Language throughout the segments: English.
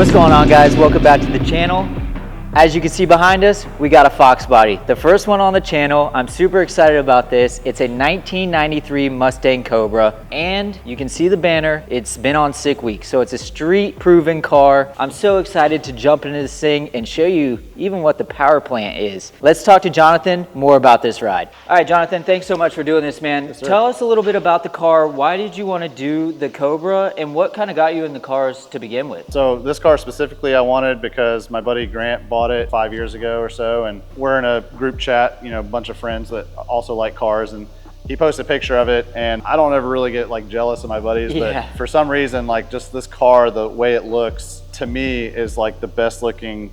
What's going on, guys? Welcome back to the channel. As you can see behind us, we got a Fox body. The first one on the channel. I'm super excited about this. It's a 1993 Mustang Cobra, and you can see the banner. It's been on Sick Week, so it's a street proven car. I'm so excited to jump into this thing and show you even what the power plant is. Let's talk to Jonathan more about this ride. All right, Jonathan, thanks so much for doing this, man. Yes, sir. Tell us a little bit about the car. Why did you want to do the Cobra, and what kind of got you in the cars to begin with? So this car specifically I wanted because my buddy Grant bought it 5 years ago or so, and we're in a group chat, you know, a bunch of friends that also like cars, and he posted a picture of it, and I don't ever really get like jealous of my buddies, but for some reason, like just this car, the way it looks to me is like the best looking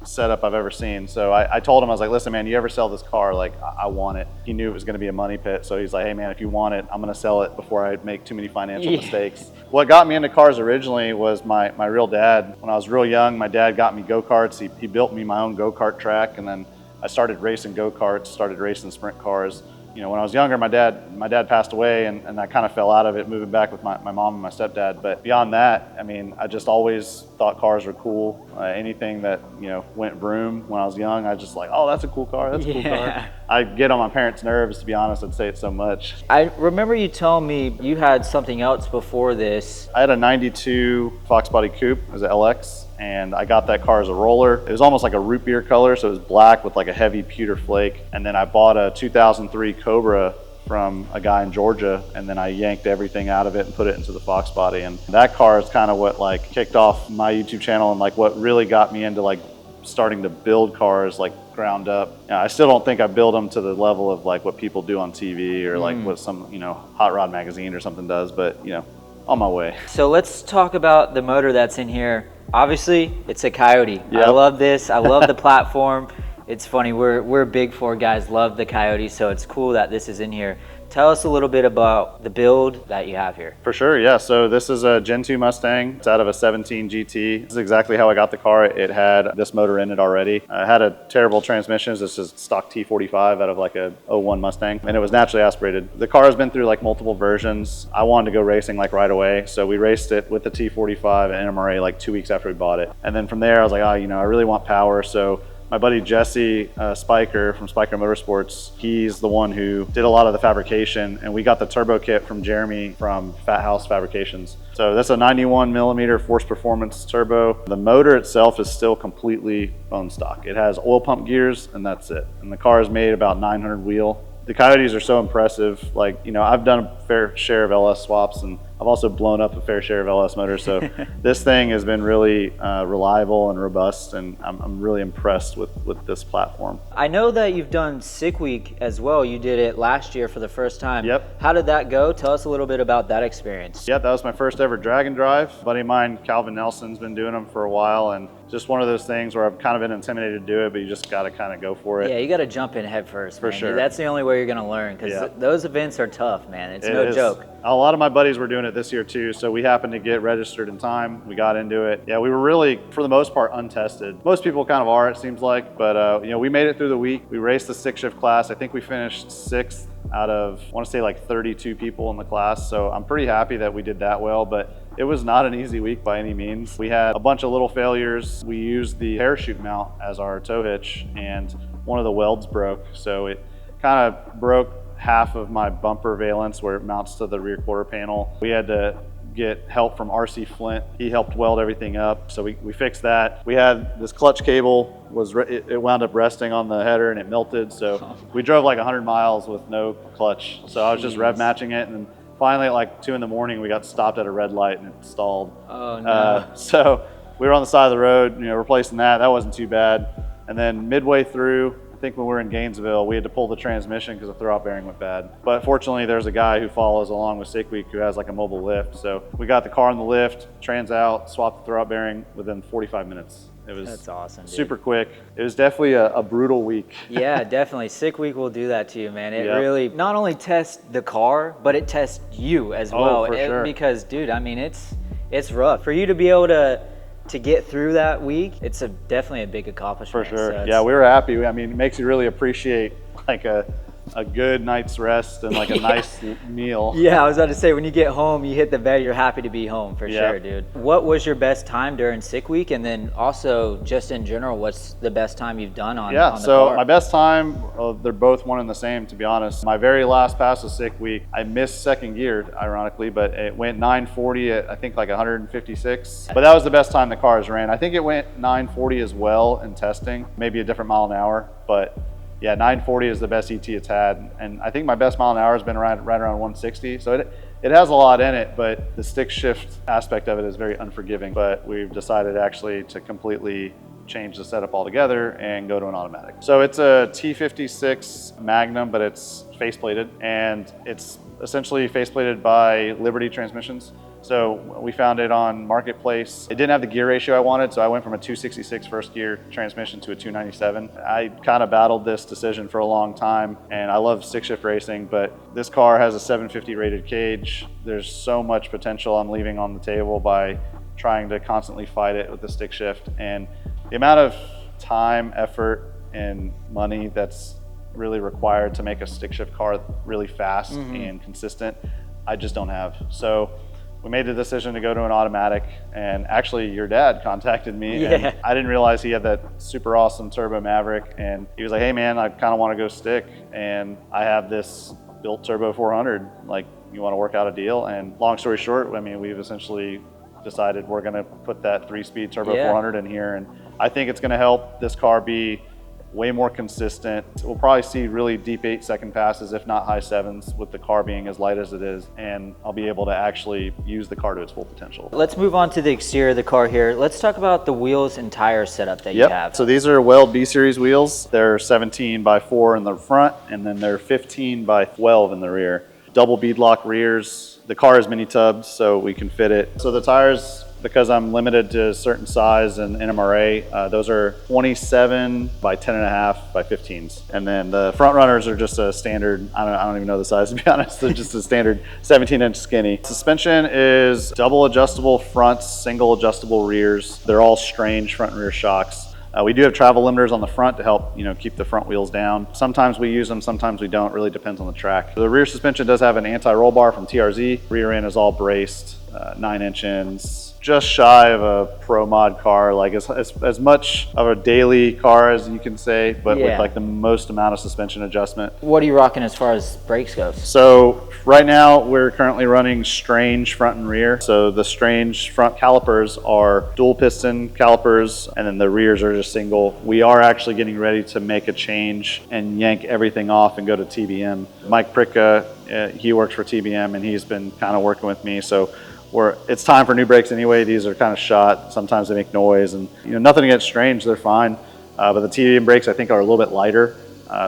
setup I've ever seen. So I told him, I was like, listen man, you ever sell this car, like I want it. He knew it was going to be a money pit, so he's like, hey man, if you want it, I'm going to sell it before I make too many financial mistakes. What got me into cars originally was my real dad. When I was real young, my dad got me go-karts. He built me my own go-kart track, and then I started racing go-karts, started racing sprint cars. You know, when I was younger, my dad passed away, and I kind of fell out of it, moving back with my mom and my stepdad. But beyond that, I mean, I just always thought cars were cool. Anything that, you know, went vroom when I was young, I just like, oh, that's a cool car, that's a cool car. I get on my parents' nerves, to be honest. I'd say it so much. I remember you telling me you had something else before this. I had a 92 Fox body coupe. It was an LX, and I got that car as a roller. It was almost like a root beer color, so it was black with like a heavy pewter flake. And then I bought a 2003 Cobra from a guy in Georgia, and then I yanked everything out of it and put it into the Fox body. And that car is kind of what like kicked off my YouTube channel, and like what really got me into like starting to build cars like ground up. You know, I still don't think I build them to the level of like what people do on TV or like what some, you know, Hot Rod magazine or something does, but you know, on my way. So let's talk about the motor that's in here. Obviously, it's a Coyote. Yep. I love this. I love the platform. It's funny, we're big Ford guys, love the Coyote, so it's cool that this is in here. Tell us a little bit about the build that you have here. For sure, yeah. So this is a Gen 2 Mustang. It's out of a 17 GT. This is exactly how I got the car. It had this motor in it already. It had a terrible transmission. This is stock T45 out of like a 01 Mustang, and it was naturally aspirated. The car has been through like multiple versions. I wanted to go racing like right away, so we raced it with the T45 and NMRA like 2 weeks after we bought it. And then from there, I was like, oh, you know, I really want power, so my buddy Jesse Spiker from Spiker Motorsports, he's the one who did a lot of the fabrication, and we got the turbo kit from Jeremy from Fat House Fabrications. So that's a 91 millimeter force performance turbo. The motor itself is still completely bone stock. It has oil pump gears, and that's it. And the car is made about 900 wheel. The Coyotes are so impressive. Like, you know, I've done a fair share of LS swaps, and I've also blown up a fair share of LS motors. So this thing has been really reliable and robust, and I'm really impressed with this platform. I know that you've done Sick Week as well. You did it last year for the first time. Yep. How did that go? Tell us a little bit about that experience. Yep, that was my first ever drag and drive. A buddy of mine, Calvin Nelson's been doing them for a while, and just one of those things where I've kind of been intimidated to do it, but you just got to kind of go for it. Yeah, you got to jump in head first, man. For sure. That's the only way you're going to learn, because those events are tough, man. It's no joke. A lot of my buddies were doing it this year too, so we happened to get registered in time. We got into it. Yeah, we were really, for the most part, untested. Most people kind of are, it seems like, but you know, we made it through the week. We raced the 6-shift class. I think we finished 6th out of, I want to say like 32 people in the class, so I'm pretty happy that we did that well, but it was not an easy week by any means. We had a bunch of little failures. We used the parachute mount as our tow hitch, and one of the welds broke, so it kind of broke half of my bumper valence where it mounts to the rear quarter panel. We had to get help from RC Flint. He helped weld everything up, so we fixed that. We had this clutch cable, it wound up resting on the header and it melted, so we drove like 100 miles with no clutch. So I was just rev matching it, and finally at like 2 in the morning we got stopped at a red light and it stalled. Oh no. So we were on the side of the road, you know, replacing that. That wasn't too bad. And then midway through, I think when we were in Gainesville, we had to pull the transmission because the throwout bearing went bad. But fortunately, there's a guy who follows along with Sick Week who has like a mobile lift. So we got the car in the lift, trans out, swapped the throwout bearing within 45 minutes. It was That's awesome, dude. Super quick. It was definitely a brutal week. Yeah, definitely. Sick Week will do that to you, man. It really not only tests the car, but it tests you as well. Oh, for sure. Because, dude, I mean, it's rough. For you to be able to get through that week, it's definitely a big accomplishment. For sure. So yeah, we were happy. I mean, it makes you really appreciate like a a good night's rest and like a nice meal. Yeah, I was about to say, when you get home, you hit the bed, you're happy to be home for sure, dude. What was your best time during sick week? And then also just in general, what's the best time you've done on the car? My best time, they're both one and the same, to be honest. My very last pass of sick week, I missed second gear, ironically, but it went 940 at I think like 156. But that was the best time the cars ran. I think it went 940 as well in testing, maybe a different mile an hour, but yeah, 940 is the best ET it's had. And I think my best mile an hour has been right around 160. So it has a lot in it, but the stick shift aspect of it is very unforgiving. But we've decided actually to completely change the setup altogether and go to an automatic. So it's a T56 Magnum, but it's faceplated, and it's essentially faceplated by Liberty Transmissions. So we found it on Marketplace. It didn't have the gear ratio I wanted, so I went from a 266 first gear transmission to a 297. I kind of battled this decision for a long time, and I love stick shift racing, but this car has a 750 rated cage. There's so much potential I'm leaving on the table by trying to constantly fight it with the stick shift. And the amount of time, effort, and money that's really required to make a stick shift car really fast and consistent, I just don't have. So we made the decision to go to an automatic, and actually your dad contacted me, and I didn't realize he had that super awesome turbo Maverick, and he was like, hey man, I kind of want to go stick, and I have this built turbo 400, like, you want to work out a deal? And long story short, I mean, we've essentially decided we're going to put that 3-speed turbo 400 in here, and I think it's going to help this car be way more consistent. We'll probably see really deep 8-second passes, if not high 7s, with the car being as light as it is, and I'll be able to actually use the car to its full potential. Let's move on to the exterior of the car here. Let's talk about the wheels and tire setup that you have. So these are Weld B-Series wheels. They're 17 by 4 in the front, and then they're 15 by 12 in the rear. Double beadlock rears. The car is mini tubbed, so we can fit it. So the tires, because I'm limited to a certain size and NMRA, those are 27 by 10.5 by 15s. And then the front runners are just a standard, I don't even know the size, to be honest. They're just a standard 17-inch skinny. Suspension is double adjustable fronts, single adjustable rears. They're all strange front and rear shocks. We do have travel limiters on the front to help, keep the front wheels down. Sometimes we use them, sometimes we don't. Really depends on the track. The rear suspension does have an anti-roll bar from TRZ. Rear end is all braced, 9-inch ends. Just shy of a pro mod car, like as much of a daily car as you can say, but with like the most amount of suspension adjustment. What are you rocking as far as brakes goes? So right now we're currently running Strange front and rear. So the Strange front calipers are dual piston calipers, and then the rears are just single. We are actually getting ready to make a change and yank everything off and go to TBM. Mike Pricka, he works for TBM, and he's been kind of working with me. So it's time for new brakes anyway. These are kind of shot. Sometimes they make noise, and nothing against Strange, they're fine. But the TBM brakes I think are a little bit lighter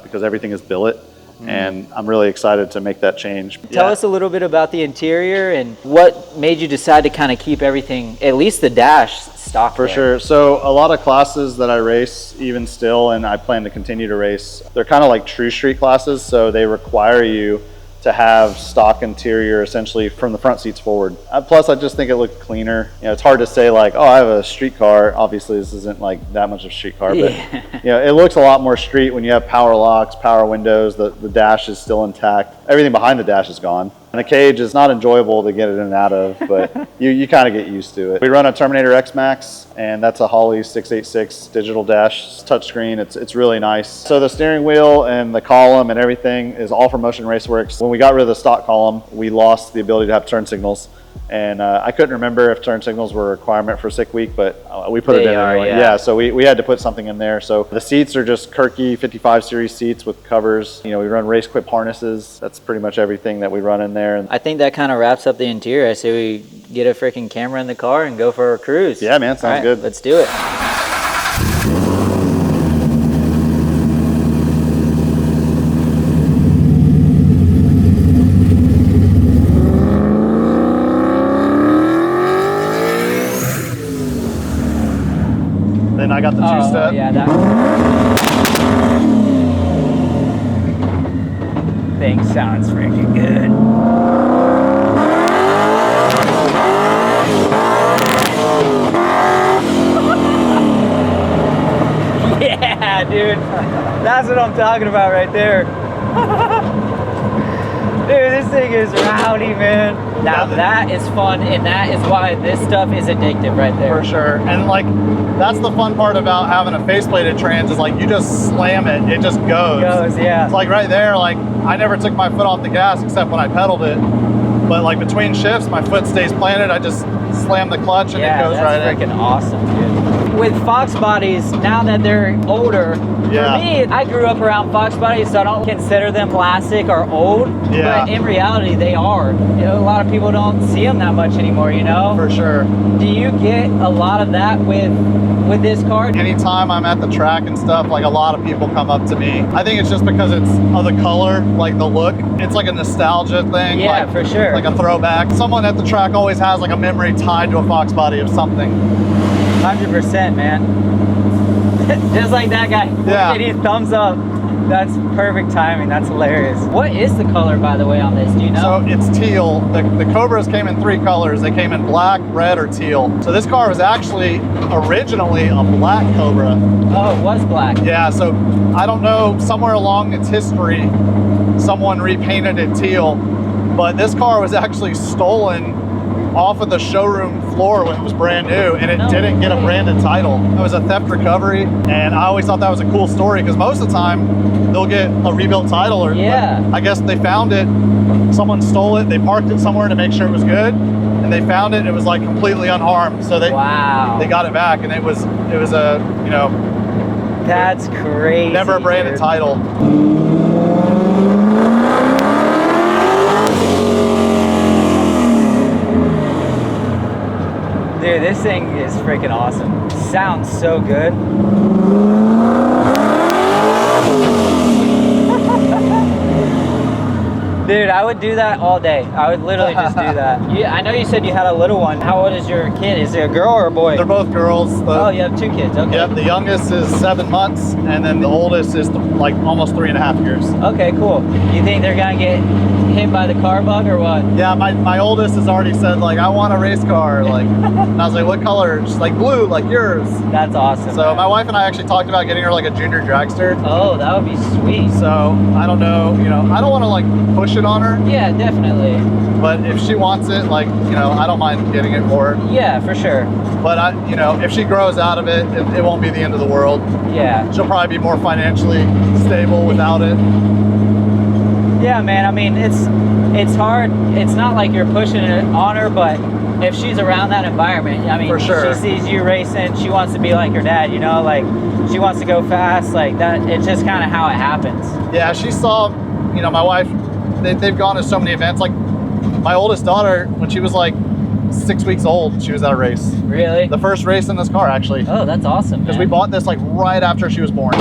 because everything is billet. And I'm really excited to make that change. Tell us a little bit about the interior and what made you decide to kind of keep everything, at least the dash, stock For sure. So a lot of classes that I race, even still, and I plan to continue to race, they're kind of like true street classes. So they require you to have stock interior essentially from the front seats forward. Plus, I just think it looked cleaner. It's hard to say like, oh, I have a street car. Obviously, this isn't like that much of a street car, but it looks a lot more street when you have power locks, power windows, the dash is still intact. Everything behind the dash is gone. And the cage is not enjoyable to get it in and out of, but you kind of get used to it. We run a Terminator X Max, and that's a Holley 686 digital dash touchscreen. It's really nice. So the steering wheel and the column and everything is all from Motion Raceworks. When we got rid of the stock column, we lost the ability to have turn signals. And I couldn't remember if turn signals were a requirement for sick week, but we put it in anyway. Yeah, so we had to put something in there. So the seats are just Kirky 55 series seats with covers. We run race quip harnesses. That's pretty much everything that we run in there. I think that kind of wraps up the interior. I say we get a freaking camera in the car and go for a cruise. Yeah, man, sounds good. Let's do it. Then I got the two-step. Yeah, that thing sounds freaking good. Yeah, dude. That's what I'm talking about right there. this thing is rowdy, man. Now that is fun, and that is why this stuff is addictive right there. For sure. And like, that's the fun part about having a faceplated trans is like, you just slam it, it just goes. It goes, yeah. It's like right there, like, I never took my foot off the gas except when I pedaled it. But like between shifts, my foot stays planted. I just slam the clutch and it goes right in. Yeah, that's freaking awesome, dude. With Fox bodies, now that they're older, for me, I grew up around Fox bodies, so I don't consider them classic or old. Yeah. But in reality, they are. You know, a lot of people don't see them that much anymore, you know? For sure. Do you get a lot of that with this car? Anytime I'm at the track and stuff, like a lot of people come up to me. I think it's just because it's of the color, like the look. It's like a nostalgia thing. Yeah, like, for sure. Like a throwback. Someone at the track always has like a memory tied to a Fox body of something. 100%, man. Just like that guy. Yeah. He thumbs up. That's perfect timing. That's hilarious. What is the color, by the way, on this? Do you know? So it's teal. The Cobras came in 3 colors. They came in black, red, or teal. So this car was actually originally a black Cobra. Oh, it was black. Yeah, so I don't know, somewhere along its history, someone repainted it teal, but this car was actually stolen off of the showroom floor when it was brand new, and it didn't get a branded title. It was a theft recovery, and I always thought that was a cool story because most of the time they'll get a rebuilt title, or I guess they found it, someone stole it, they parked it somewhere to make sure it was good, and they found it was like completely unharmed, so they they got it back, and it was a, you know, that's crazy. Never a branded title. Dude, this thing is freaking awesome. Sounds so good. Dude, I would do that all day. I would literally just do that. I know you said you had a little one. How old is your kid? Is it a girl or a boy? They're both girls. Oh, you have 2 kids. Okay. Yep, the youngest is 7 months, and then the oldest is like almost 3.5 years. Okay, cool. You think they're gonna get hit by the car bug or what? Yeah, my oldest has already said, like, I want a race car. Like, and I was like, what color? She's like, blue, like yours. That's awesome. So man. my wife and I actually talked about getting her like a junior dragster. Oh, that would be sweet. So I don't know, you know, I don't want to like push it on her. Yeah, definitely. But if she wants it, like, you know, I don't mind getting it for her. Yeah, for sure. But I, you know, if she grows out of it, it won't be the end of the world. Yeah. She'll probably be more financially stable without it. Yeah, man. I mean, it's hard. It's not like you're pushing it on her, but if she's around that environment, I mean, for sure. She sees you racing, she wants to be like her dad, you know, like she wants to go fast, like that. It's just kind of how it happens. Yeah, she saw, you know, my wife, they've gone to so many events. Like my oldest daughter, when she was like 6 weeks old, she was at a race. Really? The first race in this car, actually. Oh, that's awesome. Because we bought this like right after she was born.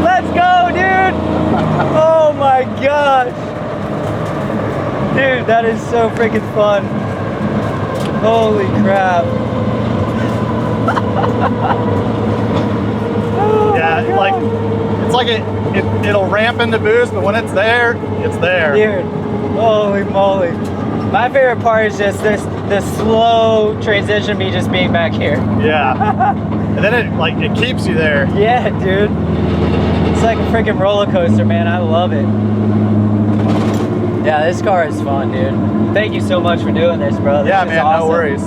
Let's go, dude! Oh my gosh! Dude, that is so freaking fun. Holy crap. Yeah, like it's like it'll ramp into boost, but when it's there, it's there. Dude, holy moly. My favorite part is just the slow transition of me just being back here. Yeah. And then it keeps you there. Yeah, dude. It's like a freaking roller coaster, man. I love it. Yeah, this car is fun, dude. Thank you so much for doing this, bro. This is man, awesome. no worries.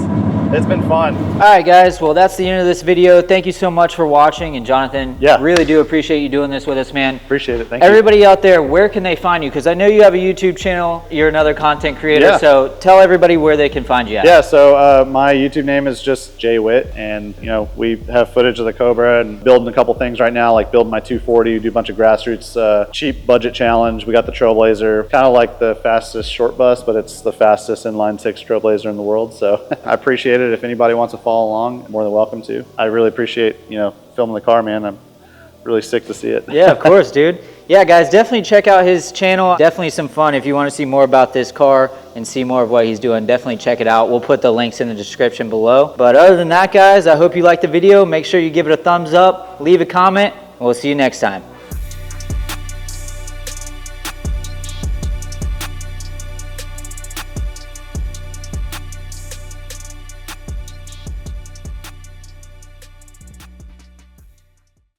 It's been fun. All right, guys. Well, that's the end of this video. Thank you so much for watching. And Jonathan, really do appreciate you doing this with us, man. Appreciate it. Thank you. Everybody out there, where can they find you? Because I know you have a YouTube channel. You're another content creator. So tell everybody where they can find you at. Yeah, so my YouTube name is just Jay Witt. And, you know, we have footage of the Cobra and building a couple things right now, like building my 240, do a bunch of grassroots, cheap budget challenge. We got the Trailblazer, kind of like the fastest short bus, but it's the fastest inline 6 Trailblazer in the world. So I appreciate it. If anybody wants to follow along, more than welcome to. I really appreciate, you know, filming the car, man. I'm really sick to see it. Yeah, of course, dude. Yeah, guys, definitely check out his channel. Definitely some fun. If you want to see more about this car and see more of what he's doing, definitely check it out. We'll put the links in the description below. But other than that, guys, I hope you liked the video. Make sure you give it a thumbs up, leave a comment, and we'll see you next time.